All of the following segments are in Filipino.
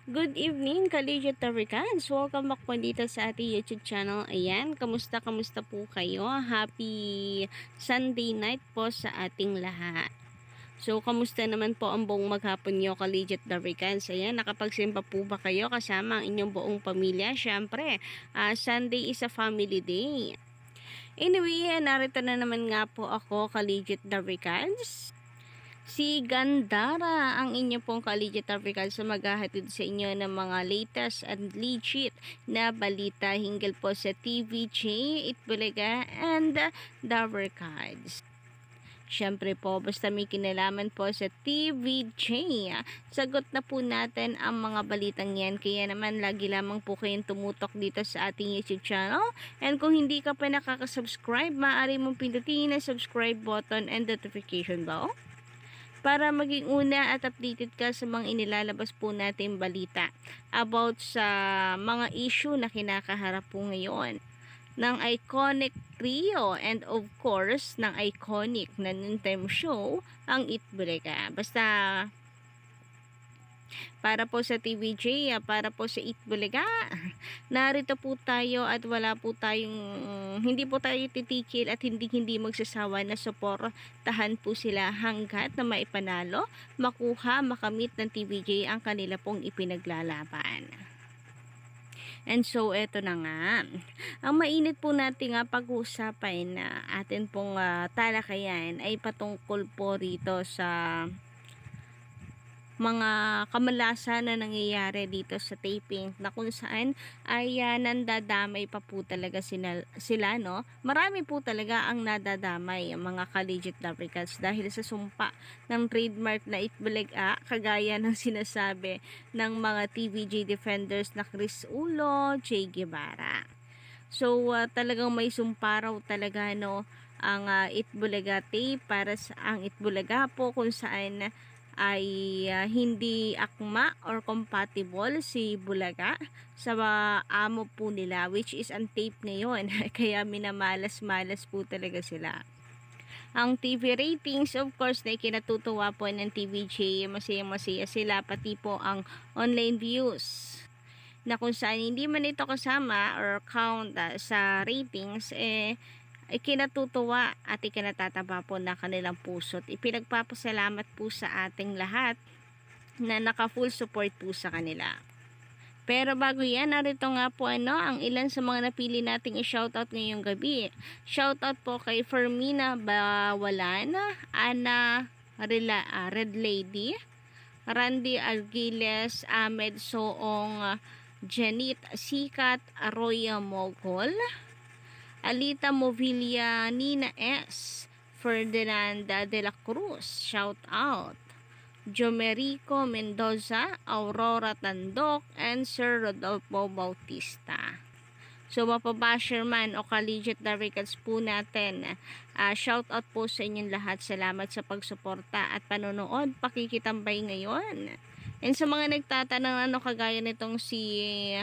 Good evening, Collegiate Taricans. Welcome back po dito sa ating YouTube channel. Ayan, kamusta po kayo? Happy Sunday night po sa ating lahat. So, kamusta naman po ang buong maghapon nyo, Collegiate Taricans? Ayan, nakapagsimba po ba kayo kasama ang inyong buong pamilya? Siyempre, Sunday is a family day. Anyway, narito na naman nga po ako, Collegiate Taricans. Si Gandara ang inyo pong Collegiate African sa maghahatid sa inyo ng mga latest and legit na balita hinggil po sa TVJ, Itbulaga, and Dover Cards. Siyempre po, basta may kinalaman po sa TVJ, sagot na po natin ang mga balitang yan. Kaya naman, lagi lamang po kayong tumutok dito sa ating YouTube channel. And kung hindi ka pa nakaka-subscribe, maaari mong pindutin ang subscribe button and notification bell para maging una at updated ka sa mga inilalabas po natin balita about sa mga issue na kinakaharap po ngayon ng iconic trio and of course ng iconic na noontime show ang Itbulaga. Basta para po sa TVJ, para po sa Itbulaga, narito po tayo at wala po tayong, hindi po tayo titikil at hindi magsasawa na suportahan po sila hanggat na maipanalo, makuha, makamit ng TVJ ang kanila pong ipinaglalaban. And so, eto na nga. Ang mainit po natin nga pag-uusapan na atin pong talakayan ay patungkol po rito sa mga kamalasan na nangyayari dito sa taping na kung saan ay nandadamay pa po talaga sila, no? Marami po talaga ang nadadamay ang mga Collegiate Africans dahil sa sumpa ng trademark na Itbulaga, kagaya ng sinasabi ng mga TVJ defenders na Chris Ulo, Che Guevara. So talagang may sumpa raw talaga, no, ang Itbulaga tape para sa ang Itbulaga po kung saan ay hindi akma or compatible si Bulaga sa amo po nila, which is ang tape ngayon. Kaya minamalas-malas po talaga sila. Ang TV ratings, of course, na ikinatutuwa po ng TVJ, masaya-masaya sila, pati po ang online views na kung saan hindi man ito kasama or count sa ratings, ikinatutuwa at ikinatataba po na kanilang puso. Ipinagpapasalamat po sa ating lahat na naka-full support po sa kanila. Pero bago yan, narito nga po ang ilan sa mga napili nating i-shoutout ngayong gabi. Shoutout po kay Fermina Bawalan, Ana Red Lady, Randy Arguiles, Ahmed Soong, Janit Sikat, Arroyo Mogol, Alita Movilla, Nina S, Ferdinanda de la Cruz, shout out, Jomerico Mendoza, Aurora Tandok, and Sir Rodolfo Bautista. So, mapabasher man o Collegiate Taricans po natin, shout out po sa inyong lahat. Salamat sa pagsuporta at panonood, pakikitambay ngayon. And sa mga nagtatanong kagaya nitong si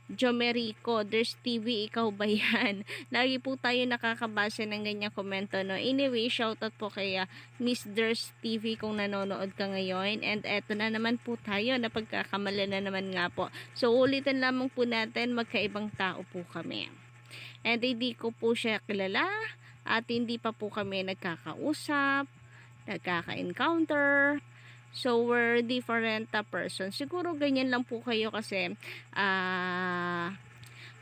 Jomerico, There's TV, ikaw ba yan? Lagi po tayo nakakabasa ng ganyang komento, no? Anyway, shoutout po kay Miss There's TV kung nanonood ka ngayon. And eto na naman po tayo, napagkakamala na naman nga po. So, ulitin lamang po natin, magkaibang tao po kami. And hindi ko po siya kilala at hindi pa po kami nagkakausap, nagkaka-encounter. So, we're different person. Siguro ganyan lang po kayo kasi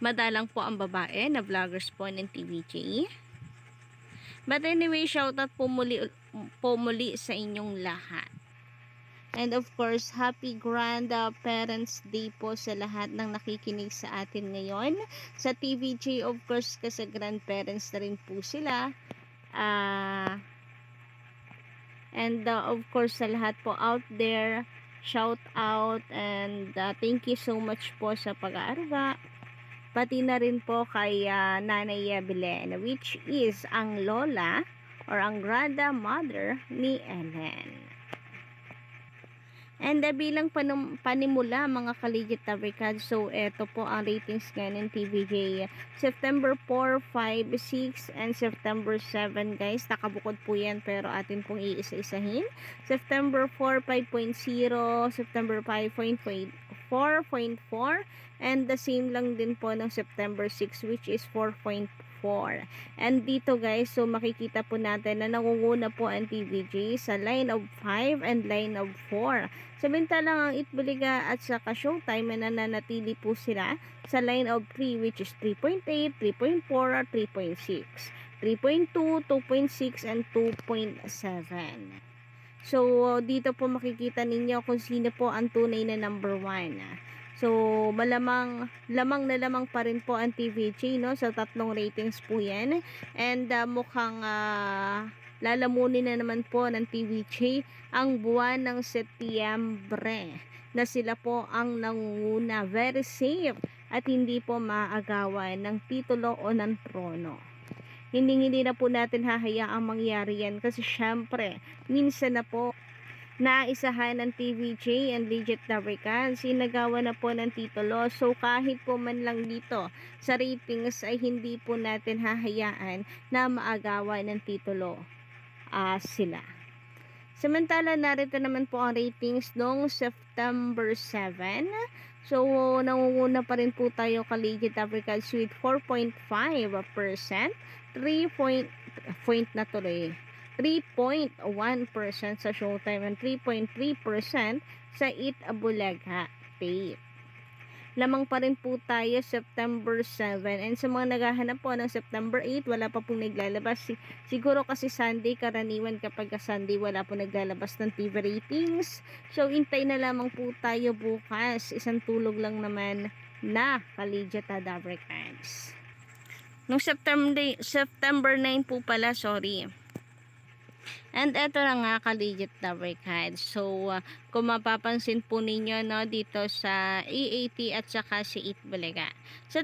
madalang po ang babae na vloggers po ng TVJ. But anyway, shoutout po muli sa inyong lahat. And of course, happy Grand Parents Day po sa lahat ng nakikinig sa atin ngayon. Sa TVJ, of course, kasi grandparents na rin po sila. And of course sa lahat po out there, shout out and thank you so much po sa pag-aarga. Pati na rin po kay Nanay Belen, which is ang lola or ang grandmother ni Ellen. And bilang panimula mga Collegiate Taricans, so eto po ang ratings ngayon ng TVJ. September 4, 5, 6, and September 7 guys. Nakabukod po yan pero atin pong iisa-isahin. September 4, 5.0, September 5, 4.4, and the same lang din po ng September 6 which is 4.4. And dito guys, so makikita po natin na nangunguna po ang TVJ sa line of 5 and line of 4. Samantalang ang Itbulaga at saka Showtime ay nananatili po sila sa line of 3 which is 3.8, 3.4 at 3.6. 3.2, 2.6, and 2.7. So, dito po makikita ninyo kung sino po ang tunay na number 1. So, lamang na lamang pa rin po ang TVJ, no? Sa tatlong ratings po yan. And mukhang lalamunin na naman po ng TVJ ang buwan ng Setyembre na sila po ang nangunguna. Very safe at hindi po maagawan ng titulo o ng trono. Hindi na po natin hahayaang mangyari yan kasi syempre, minsan na po naisahan ng TVJ and Legit Dabrican, sinagawa na po ng titulo. So kahit po man lang dito sa ratings ay hindi po natin hahayaan na maagawan ng titulo sila. Samantala, narito naman po ang ratings noong September 7. So, nangunguna pa rin po tayo kay Legit Africa with 4.5%, 3.1% sa Showtime and 3.3% sa Itbulaga tape. Lamang pa rin po tayo September 7, and sa mga naghahanap po ng September 8 wala pa pong naglalabas. Siguro kasi Sunday, karaniwan kapag Sunday wala po naglalabas ng TV ratings. So intay na lamang po tayo bukas, isang tulog lang naman na Legit Dabricans. Nung September 9 po pala, sorry. And eto na nga Legit Dabricans. So kung mapapansin po ninyo, no, dito sa EAT at saka si Itbulaga. Sa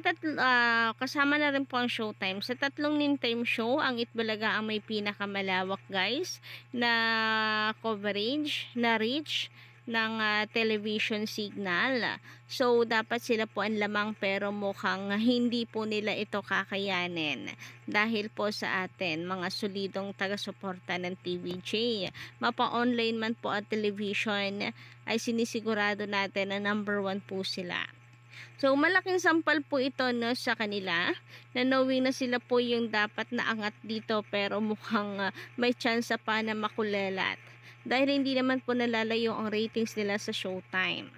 kasama na rin po ang Showtime. Sa tatlong noontime show, ang Itbulaga ang may pinakamalawak guys na coverage, na reach ng television signal. So dapat sila po ang lamang pero mukhang hindi po nila ito kakayanin dahil po sa atin mga solidong taga-suporta ng TVJ. Mapa-online man po at television ay sinisigurado natin na number 1 po sila. So malaking sampal po ito, no, sa kanila na knowing na sila po yung dapat na angat dito pero mukhang may chance pa na makulelat dahil hindi naman po nalalayo ang ratings nila sa Showtime.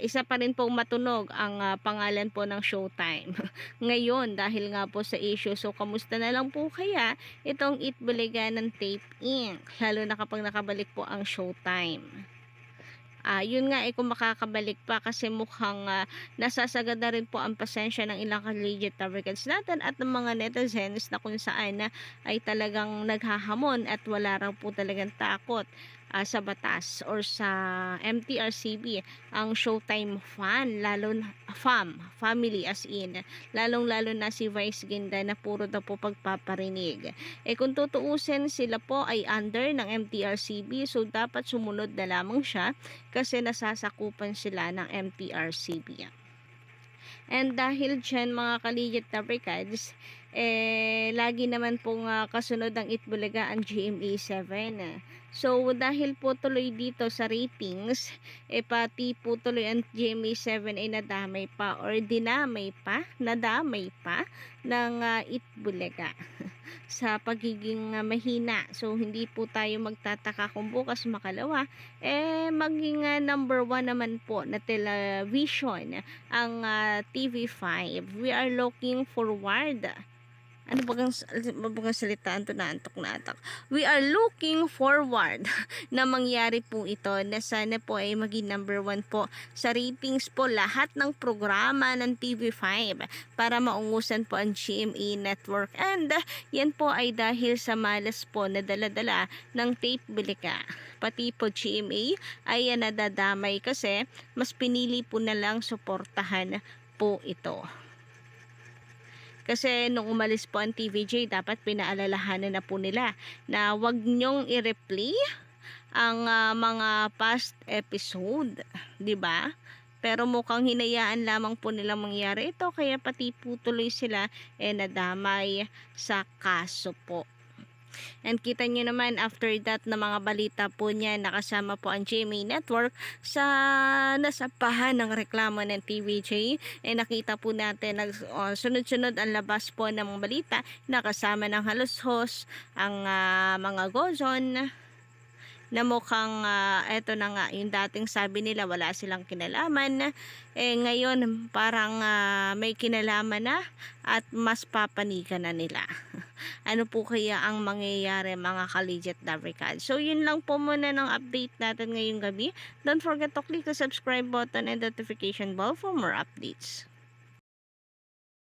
Isa pa rin pong matunog ang pangalan po ng Showtime ngayon dahil nga po sa issue. So kamusta na lang po kaya itong Itbulaga ng Tape Inc. lalo na kapag nakabalik po ang Showtime. Yun nga kung makakabalik pa kasi mukhang nasasagad na rin po ang pasensya ng ilang Legit Dabricans natin at ng mga netizens na kung saan ay talagang naghahamon at wala raw po talagang takot sa batas or sa MTRCB ang Showtime fan, lalo na family as in, lalong lalo na si Vice Ganda na puro daw po pagpaparinig. Kung tutuusin, sila po ay under ng MTRCB, so dapat sumunod na lamang siya kasi nasasakupan sila ng MTRCB. And dahil dyan mga Legit Dabricans, lagi naman pong kasunod ng Itbulaga ang GMA 7. So dahil po tuloy dito sa ratings, pati po tuloy ang GMA 7 ay nadamay pa or nadamay pa ng Itbulaga sa pagiging mahina. So hindi po tayo magtataka kung bukas makalawa maging number 1 naman po na television ang TV5. We are looking forward. Ano bagang salitaan to, naantok. We are looking forward na mangyari po ito na sana po ay maging number 1 po sa ratings po lahat ng programa ng TV5 para maungusan po ang GMA Network. And yan po ay dahil sa malas po na dala-dala ng Tape Bulaga. Pati po GMA ay nadadamay kasi mas pinili po na lang suportahan po ito. Kasi nung umalis po ang TVJ, dapat pinaalalahanan na po nila na wag nyong i-replay ang mga past episode, 'di ba? Pero mukhang hinayaan lamang po nilang mangyari ito, kaya pati po tuloy sila nadamay sa kaso po. And kita nyo naman after that na mga balita po niya, nakasama po ang GMA Network sa nasapahan ng reklamo ng TVJ. Nakita po natin sunod-sunod ang labas po ng mga balita, nakasama ng halos host ang mga gozon na mukhang eto na nga yung dating sabi nila wala silang kinalaman, ngayon parang may kinalaman na at mas papanigan na nila. Ano po kaya ang mangyayari mga ka-legit Davricad? So yun lang po muna ng update natin ngayong gabi. Don't forget to click the subscribe button and notification bell for more updates.